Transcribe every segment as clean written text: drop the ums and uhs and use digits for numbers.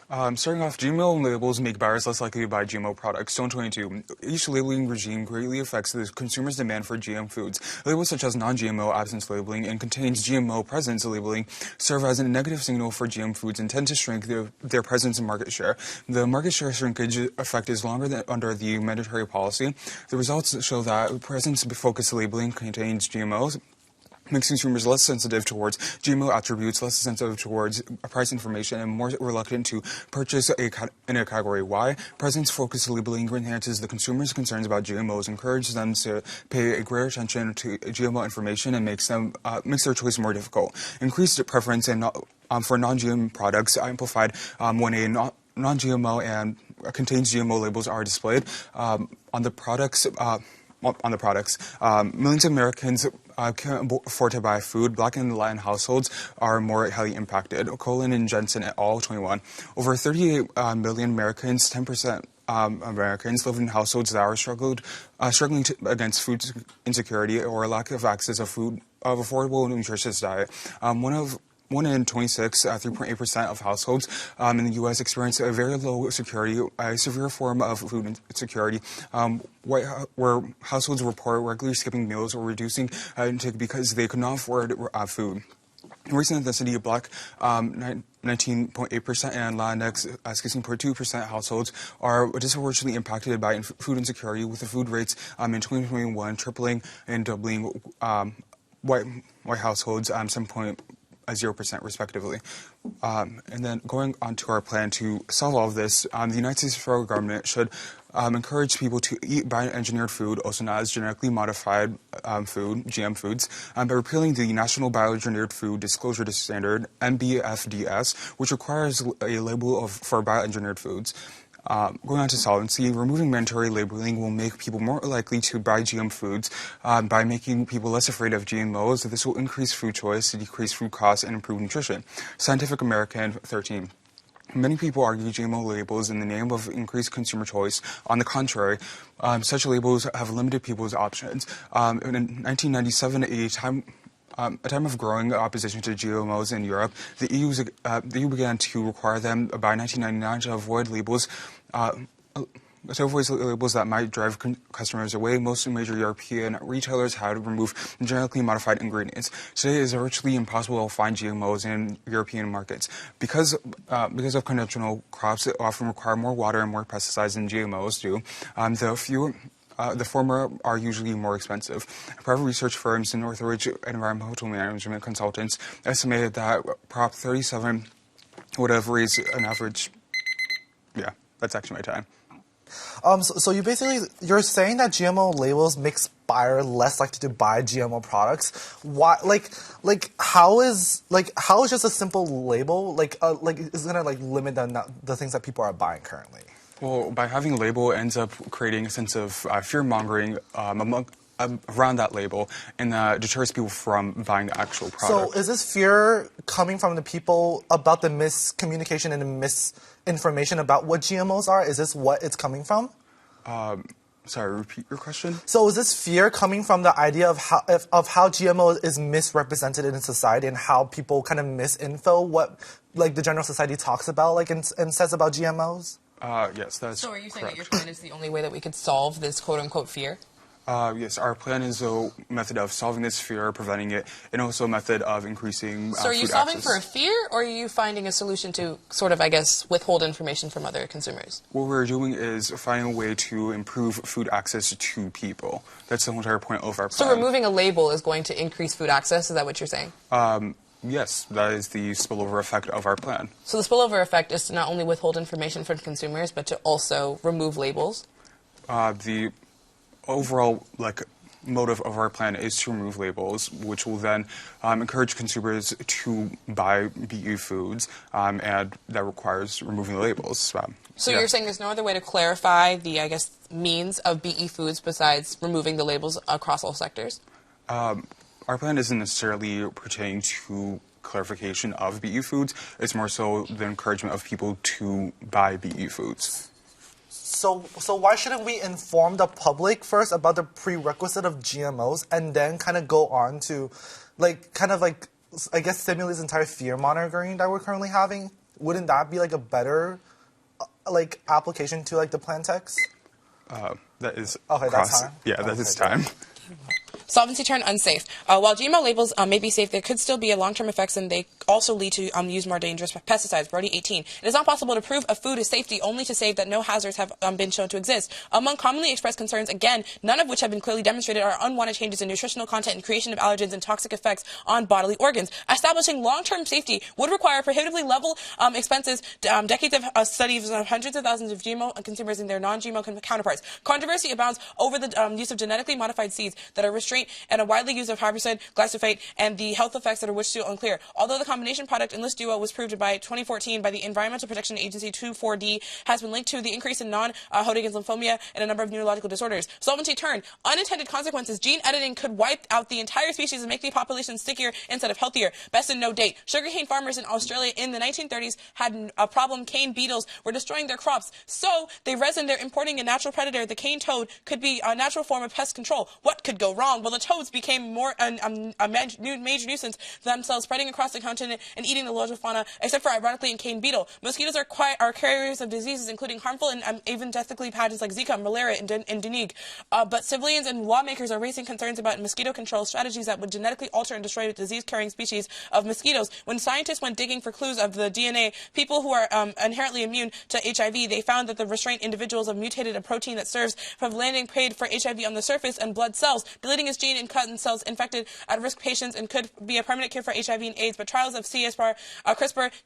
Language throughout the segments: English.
Starting off, GMO labels make buyers less likely to buy GMO products. Zone 22. Each labeling regime greatly affects the consumer's demand for GM foods. Labels such as non-GMO absence labeling and contains GMO presence labeling serve as a negative signal for GM foods and tend to shrink their presence and market share. The market share shrinkage effect is longer than under the mandatory policy. The results show that presence-focused labeling contains GMOs makes consumers less sensitive towards GMO attributes, less sensitive towards price information, and more reluctant to purchase in a category. Why? Presence-focused labeling enhances the consumer's concerns about GMOs, encourages them to pay a greater attention to GMO information, and makes their choice more difficult. Increased preference for non-GM products amplified when a non-GMO and contains GMO labels are displayed on the products. Millions of Americans can't afford to buy food. Black and Latin households are more highly impacted. Colin and Jensen et al. 21. Over 38 million Americans, 10% Americans, live in households that are struggling against food insecurity or lack of access of affordable and nutritious diet. One in 26, 3.8% of households in the U.S. experience a very low security, a severe form of food insecurity, where households report regularly skipping meals or reducing intake because they could not afford food. Race and ethnicity, Black 19.8% and Latinx 16.2% households are disproportionately impacted by food insecurity, with the food rates in 2021 tripling and doubling white households 7.0% respectively. And then going on to our plan to solve all of this, the United States federal government should encourage people to eat bioengineered food, also known as genetically modified food, GM foods, by repealing the National Bioengineered Food Disclosure Standard, NBFDS, which requires a label for bioengineered foods. Going on to solvency, removing mandatory labeling will make people more likely to buy GM foods by making people less afraid of GMOs. This will increase food choice, decrease food costs, and improve nutrition. Scientific American 13. Many people argue GMO labels in the name of increased consumer choice. On the contrary, such labels have limited people's options. In 1997, a time of growing opposition to GMOs in Europe, the EU began to require them by 1999 to avoid labels that might drive customers away. Most major European retailers had removed genetically modified ingredients. Today, it is virtually impossible to find GMOs in European markets. Because of conventional crops that often require more water and more pesticides than GMOs do, the former are usually more expensive. Private research firms and Northridge Environmental Management Consultants estimated that Prop 37 would have raised an average. Yeah, that's actually my time. So you're saying that GMO labels makes buyer less likely to buy GMO products. Why? How is just a simple label is gonna limit the things that people are buying currently? Well, by having a label, it ends up creating a sense of fear-mongering around that label, and that deters people from buying the actual product. So is this fear coming from the people about the miscommunication and the misinformation about what GMOs are? Is this what it's coming from? Sorry, repeat your question? So is this fear coming from the idea of how GMO is misrepresented in society and how people kind of misinfo what the general society talks about and says about GMOs? Yes, that's So are you saying correct. that your plan is the only way that we could solve this quote-unquote fear? Yes, our plan is a method of solving this fear, preventing it, and also a method of increasing So are you food solving access. for a fear, or are you finding a solution to sort of, withhold information from other consumers? What we're doing is finding a way to improve food access to people. That's the entire point of our plan. So removing a label is going to increase food access? Is that what you're saying? Yes, that is the spillover effect of our plan. So the spillover effect is to not only withhold information from consumers, but to also remove labels? The overall motive of our plan is to remove labels, which will then encourage consumers to buy BE foods, and that requires removing the labels. So yeah. you're saying there's no other way to clarify the, means of BE foods besides removing the labels across all sectors? Our plan isn't necessarily pertaining to clarification of BE foods. It's more so the encouragement of people to buy BE foods. So why shouldn't we inform the public first about the prerequisite of GMOs and then kind of go on to, stimulate this entire fear mongering that we're currently having? wouldn't that be like a better like application to like the plan text? That is Okay, that's time? Yeah, that is time. Solvency turn unsafe. While GMO labels may be safe, there could still be long-term effects, and they also lead to use more dangerous pesticides. Brody 18. It is not possible to prove a food is safety, only to say that no hazards have been shown to exist. Among commonly expressed concerns, again, none of which have been clearly demonstrated, are unwanted changes in nutritional content and creation of allergens and toxic effects on bodily organs. Establishing long-term safety would require prohibitively level expenses, decades of studies of hundreds of thousands of GMO consumers and their non-GMO counterparts. Controversy abounds over the use of genetically modified seeds that are restrained and a widely use of herbicide, glyphosate, and the health effects that are which still unclear. Although the combination product Enlist Duo was proved by 2014 by the Environmental Protection Agency 24D, has been linked to the increase in non-Hodgkin's lymphoma and a number of neurological disorders. Solvency turn. Unintended consequences. Gene editing could wipe out the entire species and make the population stickier instead of healthier. Best in no date. Sugarcane farmers in Australia in the 1930s had a problem. Cane beetles were destroying their crops. So they reasoned they're importing a natural predator. The cane toad could be a natural form of pest control. What could go wrong? Well, the toads became more a major nuisance themselves, spreading across the continent and eating the local fauna, except for, ironically, in cane beetle. Mosquitoes are carriers of diseases, including harmful and even deathly pathogens like Zika, malaria, and dengue. But civilians and lawmakers are raising concerns about mosquito control strategies that would genetically alter and destroy disease-carrying species of mosquitoes. When scientists went digging for clues of the DNA, people who are inherently immune to HIV, they found that the restrained individuals have mutated a protein that serves for landing prey for HIV on the surface and blood cells, deleting its gene and cut in cells infected at-risk patients, and could be a permanent cure for HIV and AIDS. But trials of CRISPR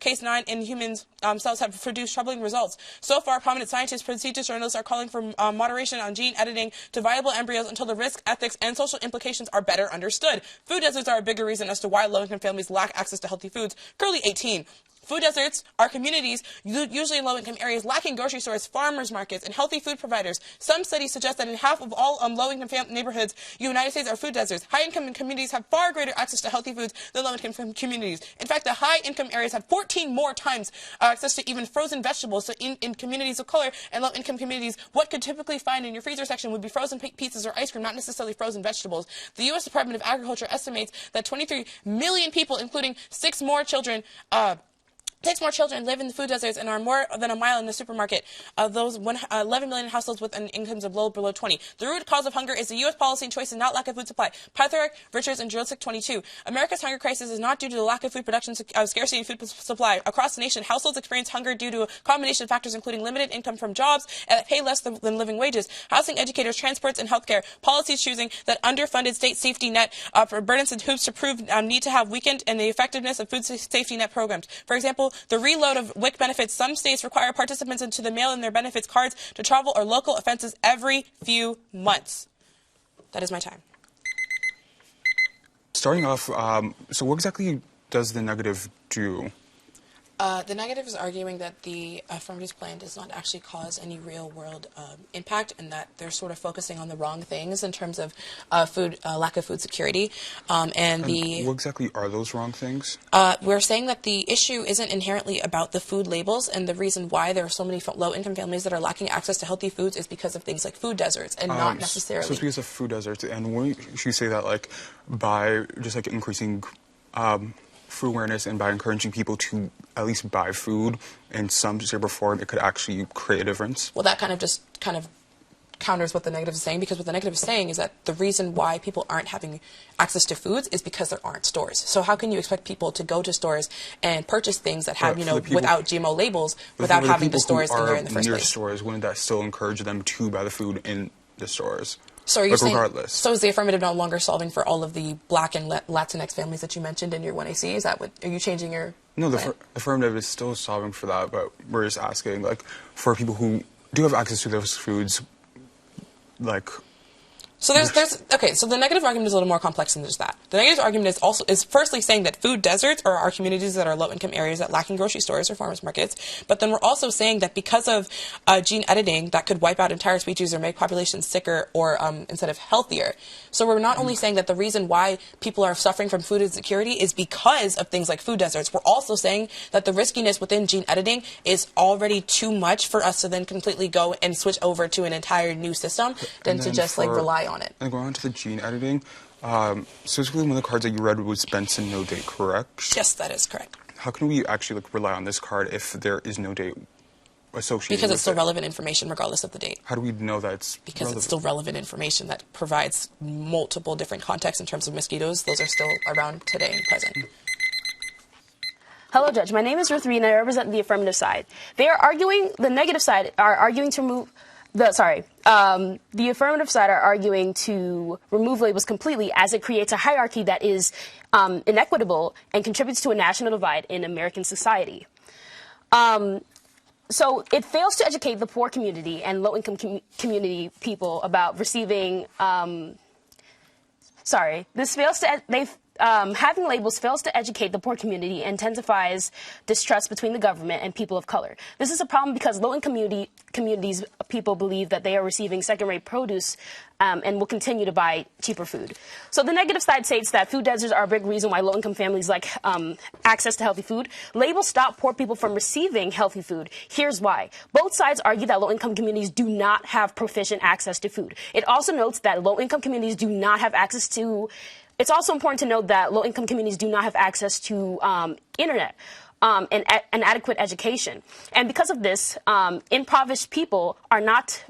Cas9 in humans cells have produced troubling results. So far, prominent scientists, prestigious journalists are calling for moderation on gene editing to viable embryos until the risk, ethics, and social implications are better understood. Food deserts are a bigger reason as to why low-income families lack access to healthy foods. Curly 18. Food deserts are communities, usually in low-income areas, lacking grocery stores, farmers markets, and healthy food providers. Some studies suggest that in half of all low-income neighborhoods in the United States are food deserts. High-income communities have far greater access to healthy foods than low-income communities. In fact, the high-income areas have 14 more times access to even frozen vegetables. So in communities of color and low-income communities, what could typically find in your freezer section would be frozen pizzas or ice cream, not necessarily frozen vegetables. The U.S. Department of Agriculture estimates that 23 million people, including 6 more children live in the food deserts and are more than a mile in the supermarket. Those 11 million households with incomes of below 20. The root cause of hunger is the U.S. policy and choice and not lack of food supply. Pytharic, Richards, and Jurisic 22. America's hunger crisis is not due to the lack of food production, scarcity in food supply. Across the nation, households experience hunger due to a combination of factors including limited income from jobs that pay less than living wages, housing, educators, transports, and healthcare. Policies choosing that underfunded state safety net for burdens and hoops to prove need to have weakened in the effectiveness of food safety net programs. For example, the reload of WIC benefits. Some states require participants to mail in their benefits cards to travel or local offenses every few months. That is my time. Starting off, so what exactly does the negative do? The negative is arguing that the Affirmative plan does not actually cause any real-world impact, and that they're sort of focusing on the wrong things in terms of lack of food security. What exactly are those wrong things? We're saying that the issue isn't inherently about the food labels, and the reason why there are so many low-income families that are lacking access to healthy foods is because of things like food deserts, and not necessarily. So it's because of food deserts, and wouldn't you say that like by just like increasing food awareness and by encouraging people to at least buy food in some shape or form, it could actually create a difference? Well, that kind of counters what the negative is saying, because what the negative is saying is that the reason why people aren't having access to foods is because there aren't stores. So how can you expect people to go to stores and purchase things that have, without GMO labels, without having the stores in there in the first place? Stores, wouldn't that still encourage them to buy the food in the stores? So are you saying, regardless. So is the Affirmative no longer solving for all of the Black and Latinx families that you mentioned in your 1AC? Is that what, are you changing your No, the plan? Affirmative is still solving for that, but we're just asking, like, for people who do have access to those foods, like... So so the negative argument is a little more complex than just that. The negative argument is firstly saying that food deserts are our communities that are low-income areas that lack in grocery stores or farmers markets. But then we're also saying that because of gene editing, that could wipe out entire species or make populations sicker or instead of healthier. So we're not only saying that the reason why people are suffering from food insecurity is because of things like food deserts. We're also saying that the riskiness within gene editing is already too much for us to then completely go and switch over to an entire new system than to just rely on it. And going on to the gene editing, specifically one of the cards that you read was Benson no date, correct? Yes, that is correct. How can we actually rely on this card if there is no date associated Because with it's still it? relevant information regardless of the date. How do we know that it's Because relevant? it's still relevant information that provides multiple different contexts in terms of mosquitoes. Those are still around today and present. Hello, Judge. My name is Ruth Reed, and I represent the affirmative side. They are arguing, the negative side are arguing to remove, the affirmative side are arguing to remove labels completely as it creates a hierarchy that is inequitable and contributes to a national divide in American society. So it fails to educate the poor community and low-income community people about receiving, having labels fails to educate the poor community and intensifies distrust between the government and people of color. This is a problem because low-income communities people believe that they are receiving second-rate produce and will continue to buy cheaper food. So the negative side states that food deserts are a big reason why low-income families lack access to healthy food. Labels stop poor people from receiving healthy food. Here's why. Both sides argue that low-income communities do not have proficient access to food. It also notes that low-income communities do not have access to. It's also important to note that low-income communities do not have access to internet and adequate education. And because of this, impoverished people are not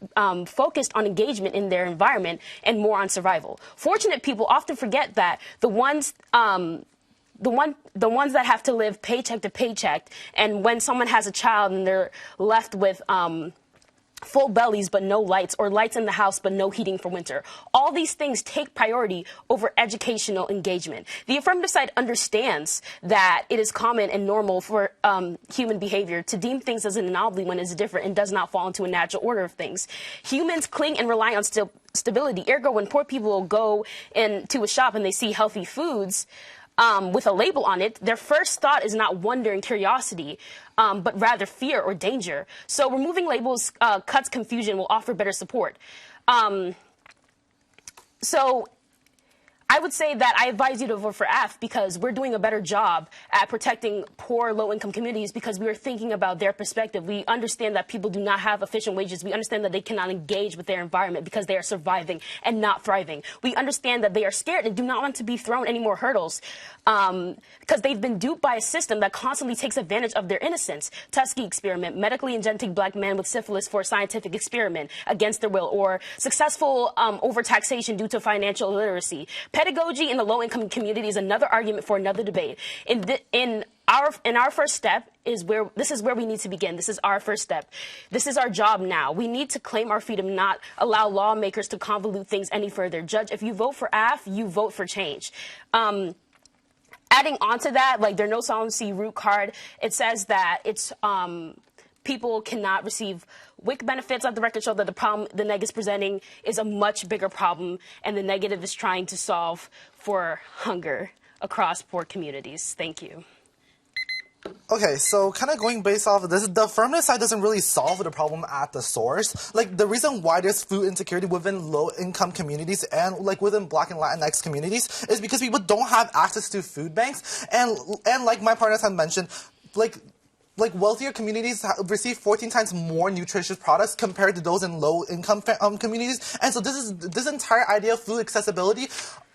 focused on engagement in their environment and more on survival. Fortunate people often forget that the ones that have to live paycheck to paycheck, and when someone has a child and they're left with full bellies but no lights, or lights in the house but no heating for winter. All these things take priority over educational engagement. The affirmative side understands that it is common and normal for human behavior to deem things as an anomaly when it's different and does not fall into a natural order of things. Humans cling and rely on stability. Ergo, when poor people go into a shop and they see healthy foods, with a label on it, their first thought is not wonder and curiosity, but rather fear or danger. So removing labels cuts confusion, will offer better support. So I would say that I advise you to vote for F because we're doing a better job at protecting poor, low-income communities because we are thinking about their perspective. We understand that people do not have efficient wages. We understand that they cannot engage with their environment because they are surviving and not thriving. We understand that they are scared and do not want to be thrown any more hurdles because they've been duped by a system that constantly takes advantage of their innocence. Tuskegee experiment, medically injecting black men with syphilis for a scientific experiment against their will, or successful overtaxation due to financial illiteracy. Pedagogy in the low-income community is another argument for another debate. In our first step this is where we need to begin. This is our first step. This is our job now. We need to claim our freedom, not allow lawmakers to convolute things any further. Judge, if you vote for AF, you vote for change. Adding on to that, like their no solvency root card, it says that it's people cannot receive WIC benefits. Let the record show that the problem the neg is presenting is a much bigger problem, and the negative is trying to solve for hunger across poor communities. Thank you. Okay, so kind of going based off of this, the affirmative side doesn't really solve the problem at the source. Like, the reason why there's food insecurity within low-income communities and, like, within Black and Latinx communities is because people don't have access to food banks. And like my partners have mentioned, like wealthier communities receive 14 times more nutritious products compared to those in low-income communities. And so this entire idea of food accessibility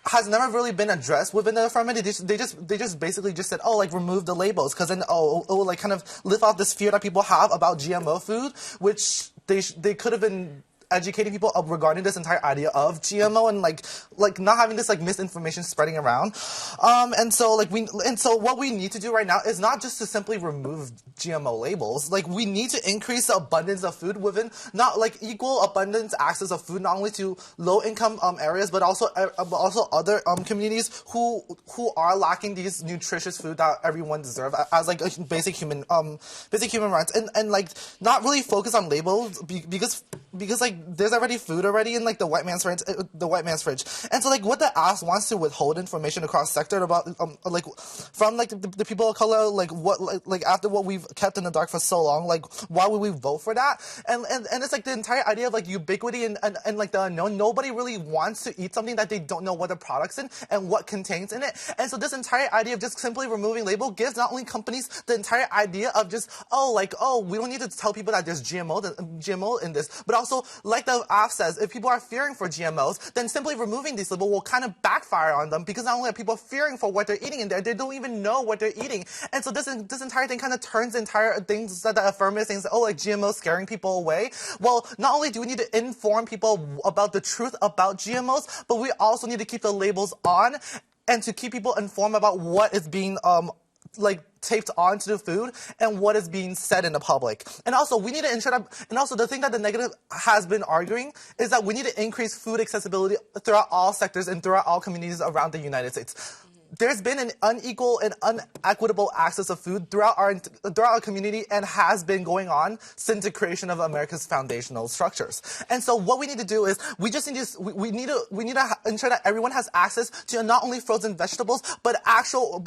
has never really been addressed within the affirmative. They just basically just said, oh, like, remove the labels, because then, it will, like, kind of lift off this fear that people have about GMO food, which they could have been educating people regarding this entire idea of GMO and like not having this like misinformation spreading around. And so what we need to do right now is not just to simply remove GMO labels. Like, we need to increase the abundance of food within, not like equal abundance access of food, not only to low income areas, but also other communities who are lacking these nutritious food that everyone deserves as like a basic human rights, and like not really focus on labels because like there's already food already in like the white man's fridge, and so like what the ask wants to withhold information across sector about like from like the people of color, like what like after what we've kept in the dark for so long, like why would we vote for that? And it's like the entire idea of like ubiquity and like the unknown. Nobody really wants to eat something that they don't know what the product's in and what contains in it. And so this entire idea of just simply removing label gives not only companies the entire idea of just we don't need to tell people that there's GMO in this, but also like the app says, if people are fearing for GMOs, then simply removing these labels will kind of backfire on them, because not only are people fearing for what they're eating in there, they don't even know what they're eating. And so this entire thing kind of turns the entire things that the affirmative things, oh, like GMOs scaring people away. Well, not only do we need to inform people about the truth about GMOs, but we also need to keep the labels on and to keep people informed about what is being taped onto the food and what is being said in the public. And also, we need to ensure that, and also the thing that the negative has been arguing is that we need to increase food accessibility throughout all sectors and throughout all communities around the United States. There's been an unequal and unequitable access of food throughout our community, and has been going on since the creation of America's foundational structures. And so what we need to do is we need to ensure that everyone has access to not only frozen vegetables but actual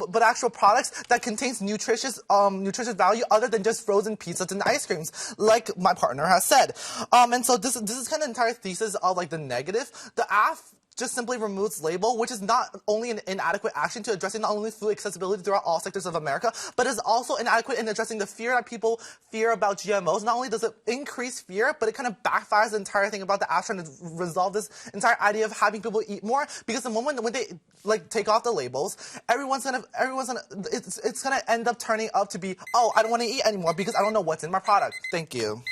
products that contains nutritious value other than just frozen pizzas and ice creams, like my partner has said. And so this is kind of the entire thesis of like the negative. The AF just simply removes label, which is not only an inadequate action to addressing not only food accessibility throughout all sectors of America, but is also inadequate in addressing the fear that people fear about GMOs. Not only does it increase fear, but it kind of backfires the entire thing about the app trying to resolve this entire idea of having people eat more, because the moment when they take off the labels, it's gonna end up turning up to be, oh, I don't want to eat anymore because I don't know what's in my product. Thank you.